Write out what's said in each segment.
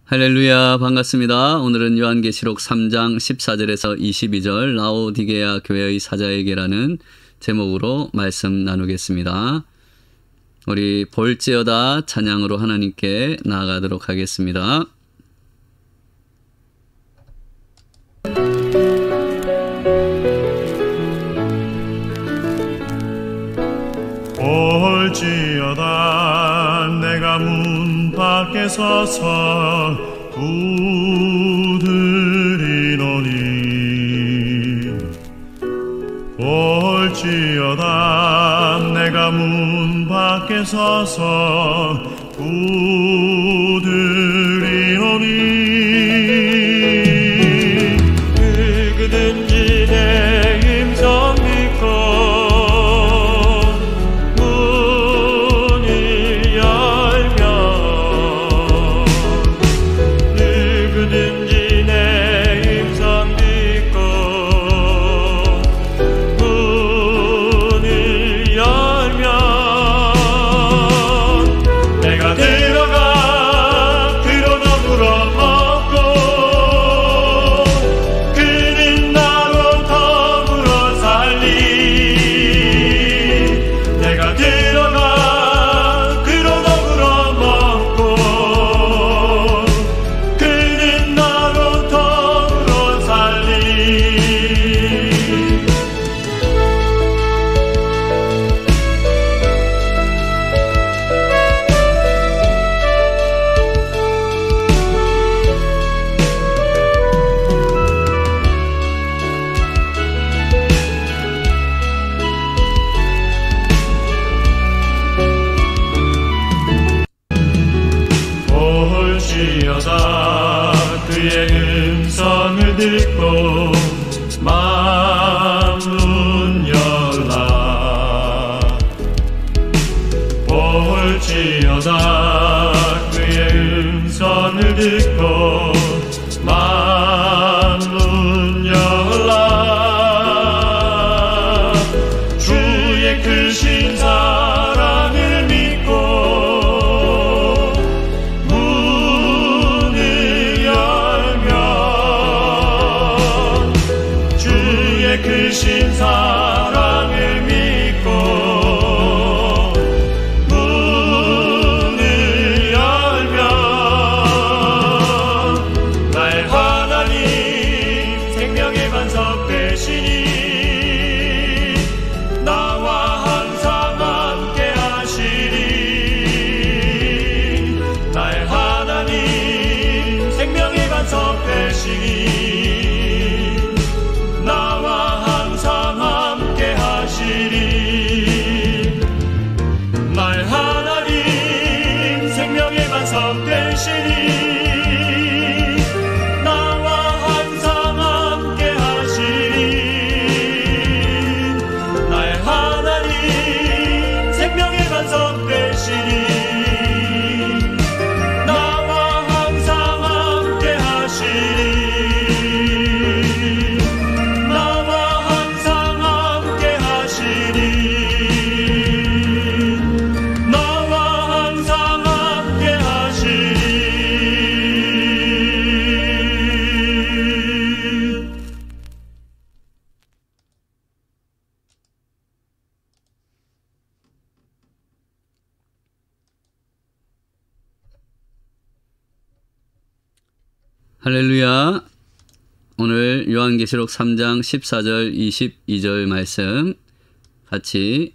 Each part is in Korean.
할렐루야, 반갑습니다. 오늘은 요한계시록 3장 14절에서 22절 라오디게아 교회의 사자에게라는 제목으로 말씀 나누겠습니다. 우리 볼지어다 찬양으로 하나님께 나아가도록 하겠습니다. 볼지어다 내가 문 밖에 서서 두드리노니 볼지어다 내가 문 밖에 서서 두드리노니 누구든지 내 음성 듣고 그의 음성을 듣고 문 열라 볼지어다 그의 음성을 듣고 문 열라 주의 크신 사랑을 믿고 크신 사랑을 믿고 문을 열면 나의 하나님 생명의 반석 되시니 나와 항상 함께 하시리 나의 하나님 생명의 반석 되시니 나의 하나님 생명의 반석 되시니 나와 항상 함께 하시니 나의 하나님 생명의 반석 되시니 나와 항상 함께 하시니 할렐루야. 오늘 요한계시록 3장 14절 22절 말씀 같이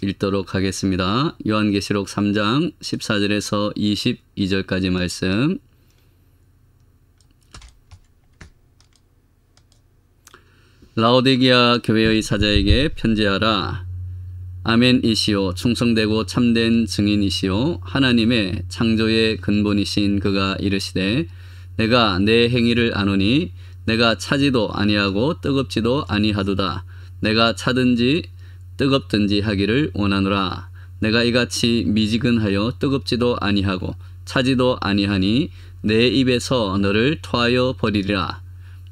읽도록 하겠습니다. 요한계시록 3장 14절에서 22절까지 말씀. 라오디게아 교회의 사자에게 편지하라. 아멘이시오 충성되고 참된 증인이시오 하나님의 창조의 근본이신 그가 이르시되 내가 내 행위를 아노니 내가 차지도 아니하고 뜨겁지도 아니하도다. 내가 차든지 뜨겁든지 하기를 원하노라. 내가 이같이 미지근하여 뜨겁지도 아니하고 차지도 아니하니 내 입에서 너를 토하여 버리리라.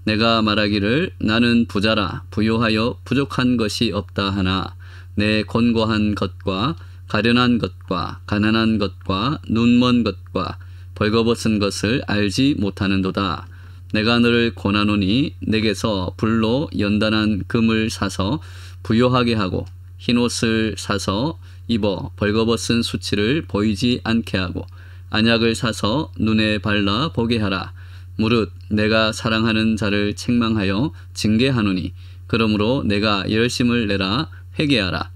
내가 말하기를 나는 부자라 부요하여 부족한 것이 없다 하나 내 곤고한 것과 가련한 것과 가난한 것과 눈먼 것과 벌거벗은 것을 알지 못하는도다. 내가 너를 권하노니 내게서 불로 연단한 금을 사서 부요하게 하고 흰옷을 사서 입어 벌거벗은 수치를 보이지 않게 하고 안약을 사서 눈에 발라 보게 하라. 무릇 내가 사랑하는 자를 책망하여 징계하노니 그러므로 내가 열심을 내라. 회개하라.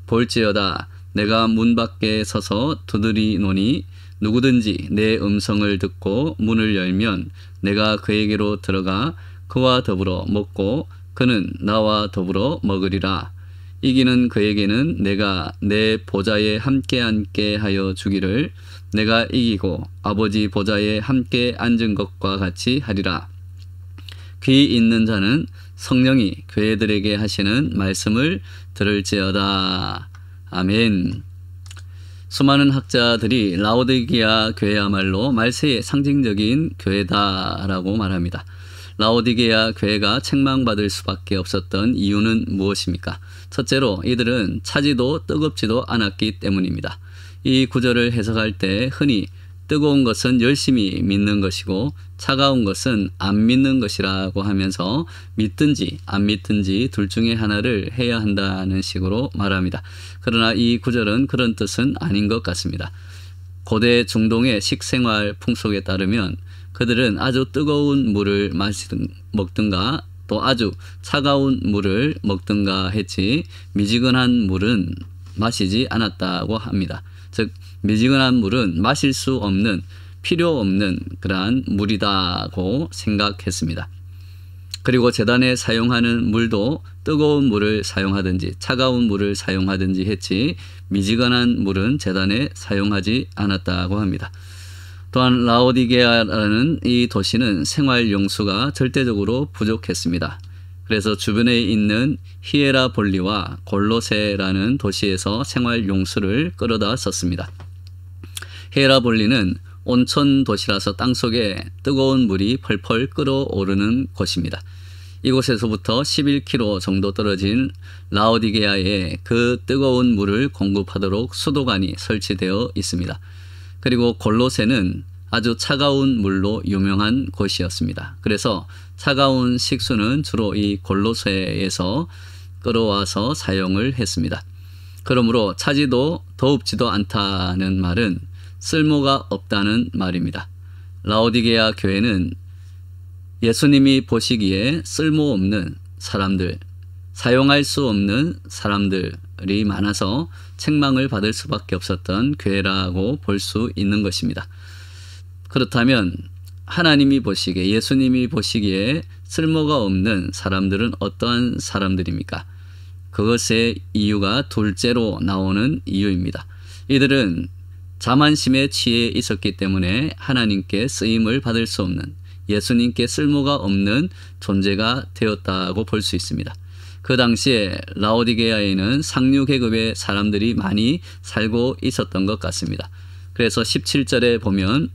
볼지어다 내가 문 밖에 서서 두드리노니 누구든지 내 음성을 듣고 문을 열면 내가 그에게로 들어가 그와 더불어 먹고 그는 나와 더불어 먹으리라. 이기는 그에게는 내가 내 보좌에 함께 앉게 하여 주기를 내가 이기고 아버지 보좌에 함께 앉은 것과 같이 하리라. 귀 있는 자는 성령이 교회들에게 하시는 말씀을 들을지어다. 아멘. 수많은 학자들이 라오디게아 교회야말로 말세의 상징적인 교회다라고 말합니다. 라오디게아 교회가 책망받을 수밖에 없었던 이유는 무엇입니까? 첫째로 이들은 차지도 뜨겁지도 않았기 때문입니다. 이 구절을 해석할 때 흔히 뜨거운 것은 열심히 믿는 것이고 차가운 것은 안 믿는 것이라고 하면서 믿든지 안 믿든지 둘 중에 하나를 해야 한다는 식으로 말합니다. 그러나 이 구절은 그런 뜻은 아닌 것 같습니다. 고대 중동의 식생활 풍속에 따르면 그들은 아주 뜨거운 물을 먹든가 또 아주 차가운 물을 먹든가 했지 미지근한 물은 마시지 않았다고 합니다. 즉 미지근한 물은 마실 수 없는 필요 없는 그러한 물이다고 생각했습니다. 그리고 제단에 사용하는 물도 뜨거운 물을 사용하든지 차가운 물을 사용하든지 했지 미지근한 물은 제단에 사용하지 않았다고 합니다. 또한 라오디게아라는 이 도시는 생활 용수가 절대적으로 부족했습니다. 그래서 주변에 있는 히에라볼리와 골로세라는 도시에서 생활 용수를 끌어다 썼습니다. 히에라볼리는 온천 도시라서 땅속에 뜨거운 물이 펄펄 끓어오르는 곳입니다. 이곳에서부터 11km 정도 떨어진 라오디게아에 그 뜨거운 물을 공급하도록 수도관이 설치되어 있습니다. 그리고 골로새는 아주 차가운 물로 유명한 곳이었습니다. 그래서 차가운 식수는 주로 이 골로새에서 끌어와서 사용을 했습니다. 그러므로 차지도 더웁지도 않다는 말은 쓸모가 없다는 말입니다. 라오디게아 교회는 예수님이 보시기에 쓸모없는 사람들, 사용할 수 없는 사람들이 많아서 책망을 받을 수밖에 없었던 교회라고 볼 수 있는 것입니다. 그렇다면 하나님이 보시기에, 예수님이 보시기에 쓸모가 없는 사람들은 어떠한 사람들입니까? 그것의 이유가 둘째로 나오는 이유입니다. 이들은 자만심에 취해 있었기 때문에 하나님께 쓰임을 받을 수 없는, 예수님께 쓸모가 없는 존재가 되었다고 볼 수 있습니다. 그 당시에 라오디게아에는 상류 계급의 사람들이 많이 살고 있었던 것 같습니다. 그래서 17절에 보면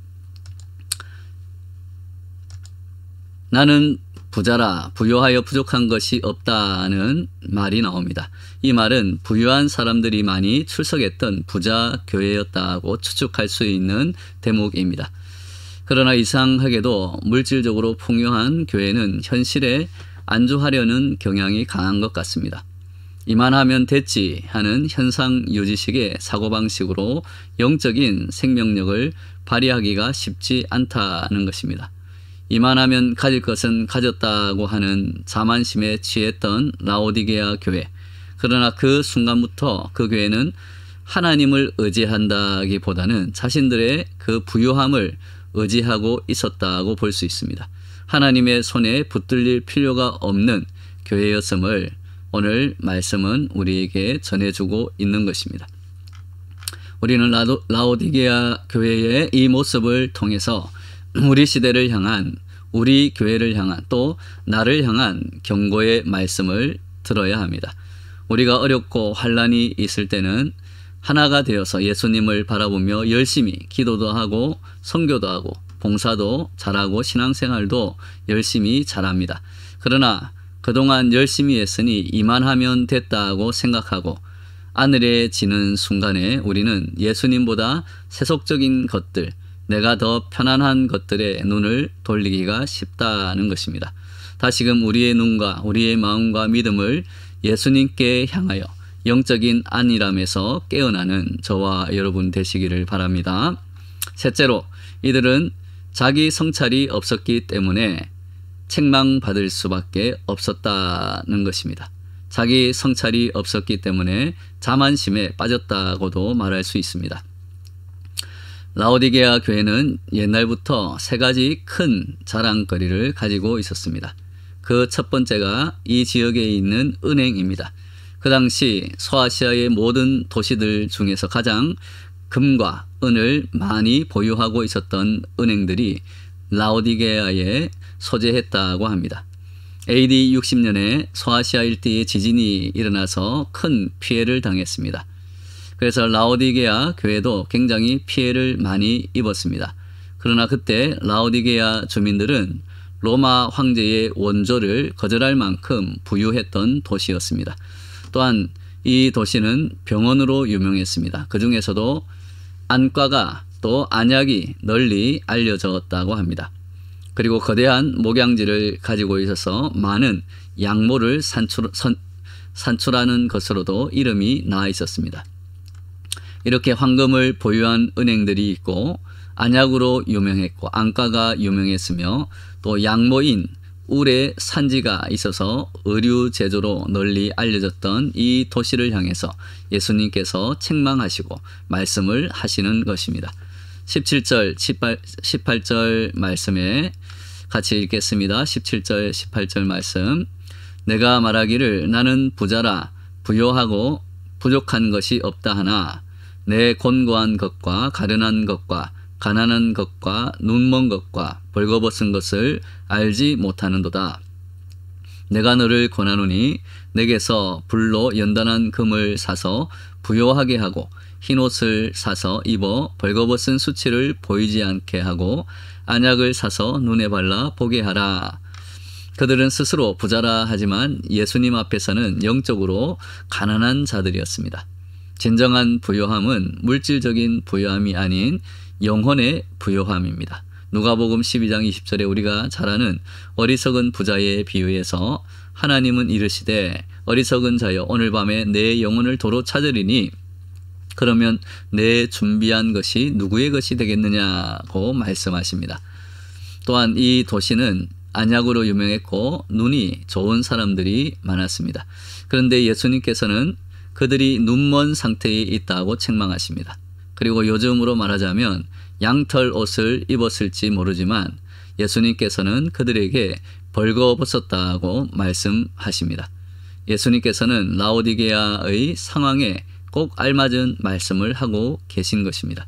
나는 부자라 부요하여 부족한 것이 없다는 말이 나옵니다. 이 말은 부유한 사람들이 많이 출석했던 부자 교회였다고 추측할 수 있는 대목입니다. 그러나 이상하게도 물질적으로 풍요한 교회는 현실에 안주하려는 경향이 강한 것 같습니다. 이만하면 됐지 하는 현상 유지식의 사고방식으로 영적인 생명력을 발휘하기가 쉽지 않다는 것입니다. 이만하면 가질 것은 가졌다고 하는 자만심에 취했던 라오디게아 교회. 그러나 그 순간부터 그 교회는 하나님을 의지한다기보다는 자신들의 그 부유함을 의지하고 있었다고 볼 수 있습니다. 하나님의 손에 붙들릴 필요가 없는 교회였음을 오늘 말씀은 우리에게 전해주고 있는 것입니다. 우리는 라오디게아 교회의 이 모습을 통해서 우리 시대를 향한, 우리 교회를 향한, 또 나를 향한 경고의 말씀을 들어야 합니다. 우리가 어렵고 환난이 있을 때는 하나가 되어서 예수님을 바라보며 열심히 기도도 하고 선교도 하고 봉사도 잘하고 신앙생활도 열심히 잘합니다. 그러나 그동안 열심히 했으니 이만하면 됐다고 생각하고 안일해지는 순간에 우리는 예수님보다 세속적인 것들, 내가 더 편안한 것들에 눈을 돌리기가 쉽다는 것입니다. 다시금 우리의 눈과 우리의 마음과 믿음을 예수님께 향하여 영적인 안일함에서 깨어나는 저와 여러분 되시기를 바랍니다. 셋째로, 이들은 자기 성찰이 없었기 때문에 책망받을 수밖에 없었다는 것입니다. 자기 성찰이 없었기 때문에 자만심에 빠졌다고도 말할 수 있습니다. 라오디게아 교회는 옛날부터 세 가지 큰 자랑거리를 가지고 있었습니다. 그 첫 번째가 이 지역에 있는 은행입니다. 그 당시 소아시아의 모든 도시들 중에서 가장 금과 은을 많이 보유하고 있었던 은행들이 라오디게아에 소재했다고 합니다. AD 60년에 소아시아 일대에 지진이 일어나서 큰 피해를 당했습니다. 그래서 라오디게아 교회도 굉장히 피해를 많이 입었습니다. 그러나 그때 라오디게아 주민들은 로마 황제의 원조를 거절할 만큼 부유했던 도시였습니다. 또한 이 도시는 병원으로 유명했습니다. 그 중에서도 안과가 또 안약이 널리 알려졌다고 합니다. 그리고 거대한 목양지를 가지고 있어서 많은 약모를 산출하는 것으로도 이름이 나 있었습니다. 이렇게 황금을 보유한 은행들이 있고 안약으로 유명했고 안과가 유명했으며 또 약모인 울의 산지가 있어서 의류 제조로 널리 알려졌던 이 도시를 향해서 예수님께서 책망하시고 말씀을 하시는 것입니다. 17절, 18절 말씀에 같이 읽겠습니다. 17절, 18절 말씀. 내가 말하기를 나는 부자라 부요하고 부족한 것이 없다 하나 내 곤고한 것과 가련한 것과 가난한 것과 눈먼 것과 벌거벗은 것을 알지 못하는도다. 내가 너를 권하노니 내게서 불로 연단한 금을 사서 부요하게 하고 흰옷을 사서 입어 벌거벗은 수치를 보이지 않게 하고 안약을 사서 눈에 발라 보게 하라. 그들은 스스로 부자라 하지만 예수님 앞에서는 영적으로 가난한 자들이었습니다. 진정한 부요함은 물질적인 부요함이 아닌 영혼의 부요함입니다. 누가복음 12장 20절에 우리가 잘 아는 어리석은 부자의 비유에서 하나님은 이르시되 어리석은 자여 오늘 밤에 내 영혼을 도로 찾으리니 그러면 내 준비한 것이 누구의 것이 되겠느냐고 말씀하십니다. 또한 이 도시는 안약으로 유명했고 눈이 좋은 사람들이 많았습니다. 그런데 예수님께서는 그들이 눈먼 상태에 있다고 책망하십니다. 그리고 요즘으로 말하자면 양털 옷을 입었을지 모르지만 예수님께서는 그들에게 벌거벗었다고 말씀하십니다. 예수님께서는 라오디게아의 상황에 꼭 알맞은 말씀을 하고 계신 것입니다.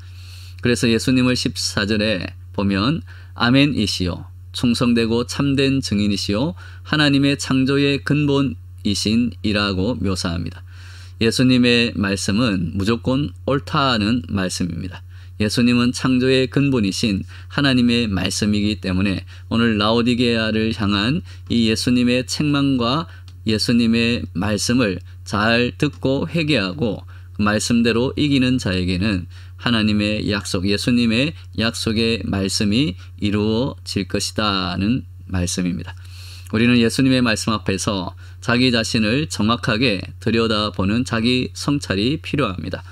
그래서 예수님을 14절에 보면 아멘이시요 충성되고 참된 증인이시요 하나님의 창조의 근본이신이라고 묘사합니다. 예수님의 말씀은 무조건 옳다는 말씀입니다. 예수님은 창조의 근본이신 하나님의 말씀이기 때문에 오늘 라오디게아를 향한 이 예수님의 책망과 예수님의 말씀을 잘 듣고 회개하고 그 말씀대로 이기는 자에게는 하나님의 약속, 예수님의 약속의 말씀이 이루어질 것이다는 말씀입니다. 우리는 예수님의 말씀 앞에서 자기 자신을 정확하게 들여다보는 자기 성찰이 필요합니다.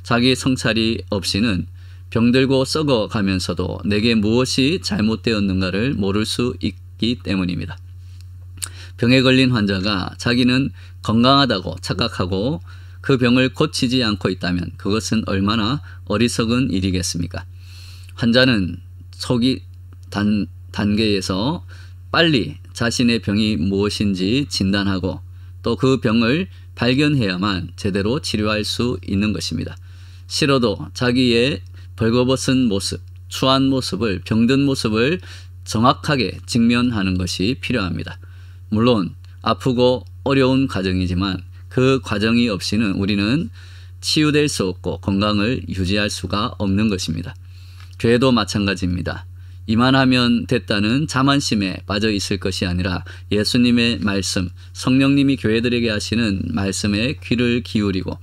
자기 성찰이 없이는 병들고 썩어가면서도 내게 무엇이 잘못되었는가를 모를 수 있기 때문입니다. 병에 걸린 환자가 자기는 건강하다고 착각하고 그 병을 고치지 않고 있다면 그것은 얼마나 어리석은 일이겠습니까? 환자는 초기 단계에서 빨리 자신의 병이 무엇인지 진단하고 또 그 병을 발견해야만 제대로 치료할 수 있는 것입니다. 싫어도 자기의 벌거벗은 모습, 추한 모습을, 병든 모습을 정확하게 직면하는 것이 필요합니다. 물론 아프고 어려운 과정이지만 그 과정이 없이는 우리는 치유될 수 없고 건강을 유지할 수가 없는 것입니다. 교회도 마찬가지입니다. 이만하면 됐다는 자만심에 빠져 있을 것이 아니라 예수님의 말씀, 성령님이 교회들에게 하시는 말씀에 귀를 기울이고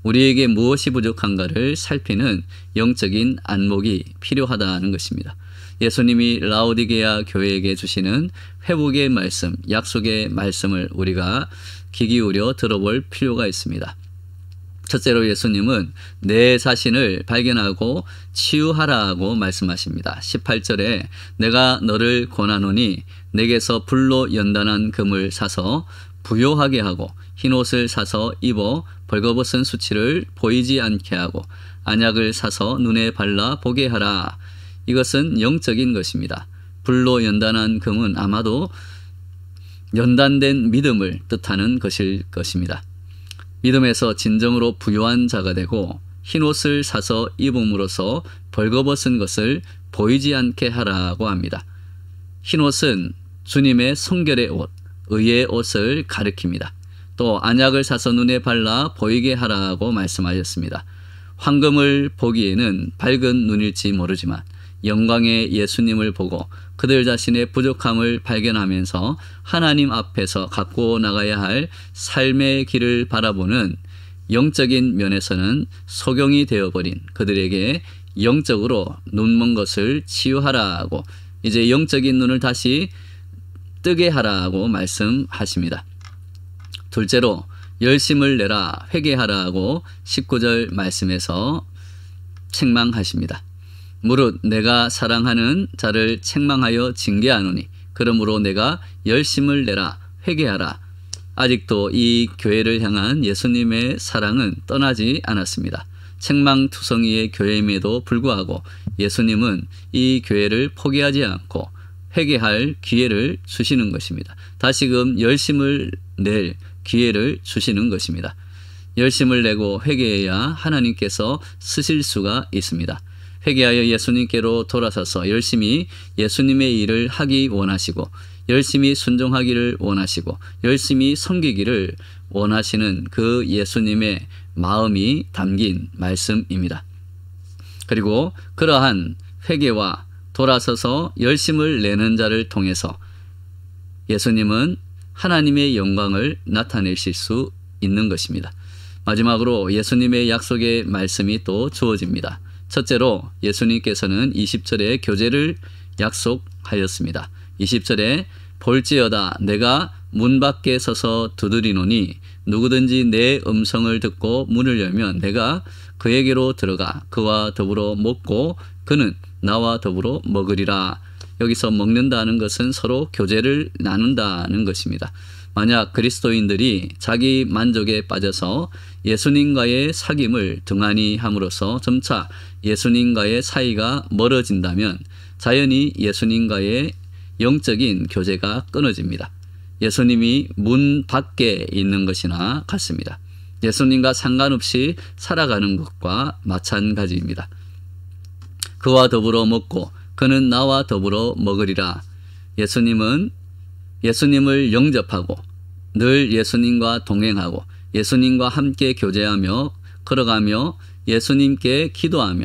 우리에게 무엇이 부족한가를 살피는 영적인 안목이 필요하다는 것입니다. 예수님이 라오디게아 교회에게 주시는 회복의 말씀, 약속의 말씀을 우리가 귀 기울여 들어볼 필요가 있습니다. 첫째로 예수님은 내 자신을 발견하고 치유하라고 말씀하십니다. 18절에 내가 너를 권하노니 내게서 불로 연단한 금을 사서 부요하게 하고 흰옷을 사서 입어 벌거벗은 수치를 보이지 않게 하고 안약을 사서 눈에 발라 보게 하라. 이것은 영적인 것입니다. 불로 연단한 금은 아마도 연단된 믿음을 뜻하는 것일 것입니다. 믿음에서 진정으로 부요한 자가 되고 흰옷을 사서 입음으로써 벌거벗은 것을 보이지 않게 하라고 합니다. 흰옷은 주님의 성결의 옷, 의의 옷을 가리킵니다. 또 안약을 사서 눈에 발라 보이게 하라고 말씀하셨습니다. 황금을 보기에는 밝은 눈일지 모르지만 영광의 예수님을 보고 그들 자신의 부족함을 발견하면서 하나님 앞에서 갖고 나가야 할 삶의 길을 바라보는 영적인 면에서는 소경이 되어버린 그들에게 영적으로 눈먼 것을 치유하라고 이제 영적인 눈을 다시 뜨게 하라고 말씀하십니다. 둘째로 열심을 내라 회개하라고 19절 말씀에서 책망하십니다. 무릇 내가 사랑하는 자를 책망하여 징계하노니 그러므로 내가 열심을 내라 회개하라. 아직도 이 교회를 향한 예수님의 사랑은 떠나지 않았습니다. 책망투성이의 교회임에도 불구하고 예수님은 이 교회를 포기하지 않고 회개할 기회를 주시는 것입니다. 다시금 열심을 낼 기회를 주시는 것입니다. 열심을 내고 회개해야 하나님께서 쓰실 수가 있습니다. 회개하여 예수님께로 돌아서서 열심히 예수님의 일을 하기 원하시고 열심히 순종하기를 원하시고 열심히 섬기기를 원하시는 그 예수님의 마음이 담긴 말씀입니다. 그리고 그러한 회개와 돌아서서 열심을 내는 자를 통해서 예수님은 하나님의 영광을 나타내실 수 있는 것입니다. 마지막으로 예수님의 약속의 말씀이 또 주어집니다. 첫째로 예수님께서는 20절에 교제를 약속하였습니다. 20절에 볼지어다 내가 문 밖에 서서 두드리노니 누구든지 내 음성을 듣고 문을 열면 내가 그에게로 들어가 그와 더불어 먹고 그는 나와 더불어 먹으리라. 여기서 먹는다는 것은 서로 교제를 나눈다는 것입니다. 만약 그리스도인들이 자기 만족에 빠져서 예수님과의 사귐을 등한히 함으로써 점차 예수님과의 사이가 멀어진다면 자연히 예수님과의 영적인 교제가 끊어집니다. 예수님이 문 밖에 있는 것이나 같습니다. 예수님과 상관없이 살아가는 것과 마찬가지입니다. 그와 더불어 먹고 그는 나와 더불어 먹으리라. 예수님을 영접하고 늘 예수님과 동행하고 예수님과 함께 교제하며 걸어가며 예수님께 기도하며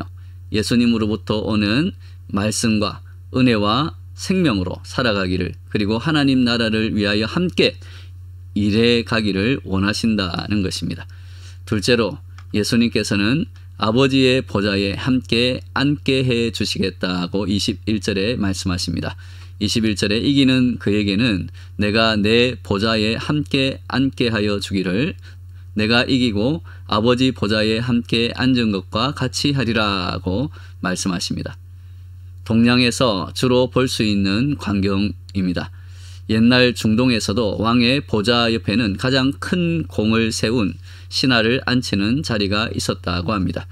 예수님으로부터 오는 말씀과 은혜와 생명으로 살아가기를 그리고 하나님 나라를 위하여 함께 일해 가기를 원하신다는 것입니다. 둘째로 예수님께서는 아버지의 보좌에 함께 앉게 해 주시겠다고 21절에 말씀하십니다. 21절에 이기는 그에게는 내가 내 보좌에 함께 앉게 하여 주기를 내가 이기고 아버지 보좌에 함께 앉은 것과 같이 하리라고 말씀하십니다. 동양에서 주로 볼 수 있는 광경입니다. 옛날 중동에서도 왕의 보좌 옆에는 가장 큰 공을 세운 신하를 앉히는 자리가 있었다고 합니다.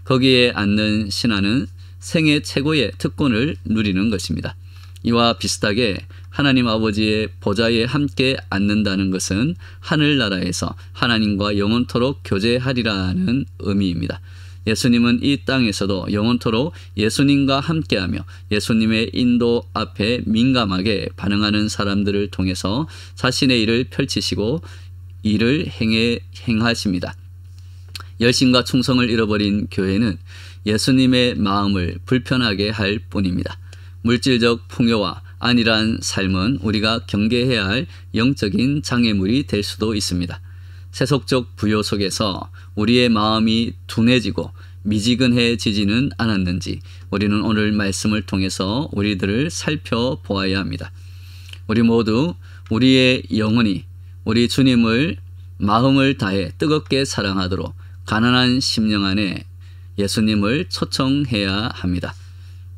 거기에 앉는 신하는 생애 최고의 특권을 누리는 것입니다. 이와 비슷하게 하나님 아버지의 보좌에 함께 앉는다는 것은 하늘나라에서 하나님과 영원토록 교제하리라는 의미입니다. 예수님은 이 땅에서도 영원토록 예수님과 함께하며 예수님의 인도 앞에 민감하게 반응하는 사람들을 통해서 자신의 일을 펼치시고 일을 행하십니다. 열심과 충성을 잃어버린 교회는 예수님의 마음을 불편하게 할 뿐입니다. 물질적 풍요와 안일한 삶은 우리가 경계해야 할 영적인 장애물이 될 수도 있습니다. 세속적 부요 속에서 우리의 마음이 둔해지고 미지근해지지는 않았는지 우리는 오늘 말씀을 통해서 우리들을 살펴보아야 합니다. 우리 모두 우리의 영혼이 우리 주님을 마음을 다해 뜨겁게 사랑하도록 가난한 심령 안에 예수님을 초청해야 합니다.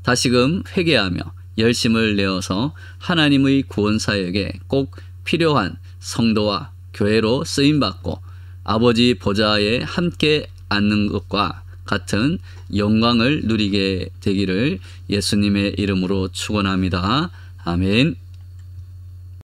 다시금 회개하며 열심을 내어서 하나님의 구원사역에 꼭 필요한 성도와 교회로 쓰임받고 아버지 보좌에 함께 앉는 것과 같은 영광을 누리게 되기를 예수님의 이름으로 축원합니다. 아멘.